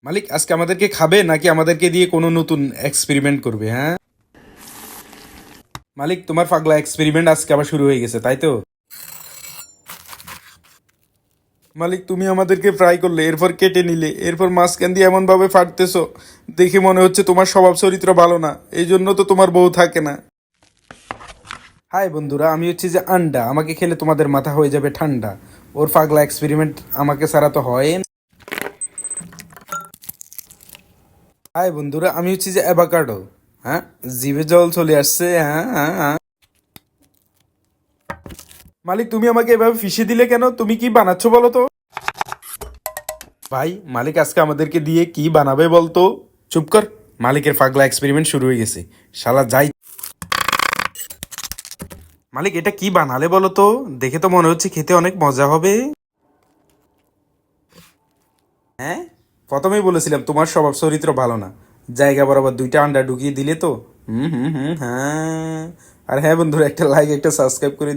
মালিক আজকে আমাদেরকে খাবে নাকি আমাদেরকে দিয়ে কোনো নতুন এক্সপেরিমেন্ট করবে? হ্যাঁ মালিক, তোমার পাগলা এক্সপেরিমেন্ট আজকে আবার শুরু হয়ে গেছে, তাই তো? মালিক, তুমি আমাদেরকে ফ্রাই করলে, এরপর কেটে নিলে, এরপর মাঝখান দিয়ে এমন ভাবে ফাটতেছো, দেখে মনে হচ্ছে তোমার স্বভাব চরিত্র ভালো না। এই জন্য তো তোমার বউ থাকে না। হাই বন্ধুরা, আমি হচ্ছে যে আন্ডা, আমাকে খেলে তোমাদের মাথা হয়ে যাবে ঠান্ডা। ওর পাগলা এক্সপেরিমেন্ট আমাকে ছাড়া তো হয় না। হাই বন্ধুরা, আমি হচ্ছে যে অ্যাভাকাডো। হ্যাঁ, জিভে জল চলে আসছে। হ্যাঁ হ্যাঁ হ্যাঁ। মালিক, তুমি আমাকে এভাবে ফিশে দিলে কেন? তুমি কি বানাচ্ছো বলো তো? ভাই, মালিক আজকে আমাদেরকে দিয়ে কি বানাবে বলতো? চুপ কর। মালিকের পাগলা এক্সপেরিমেন্ট শুরু হয়ে গেছে। শালা যাই। মালিক, এটা কি বানালে বলো তো? দেখে তো মনে হচ্ছে খেতে অনেক মজা হবে। হ্যাঁ, প্রথমেই বলেছিলাম তোমার স্বভাব চরিত্র ভালো না। জায়গা বরাবর দুইটা আন্ডা ঢুকিয়ে দিলে তো। হুম হুম হুম, হ্যাঁ। আর হ্যাঁ বন্ধুরা, একটা লাইক একটা সাবস্ক্রাইব করে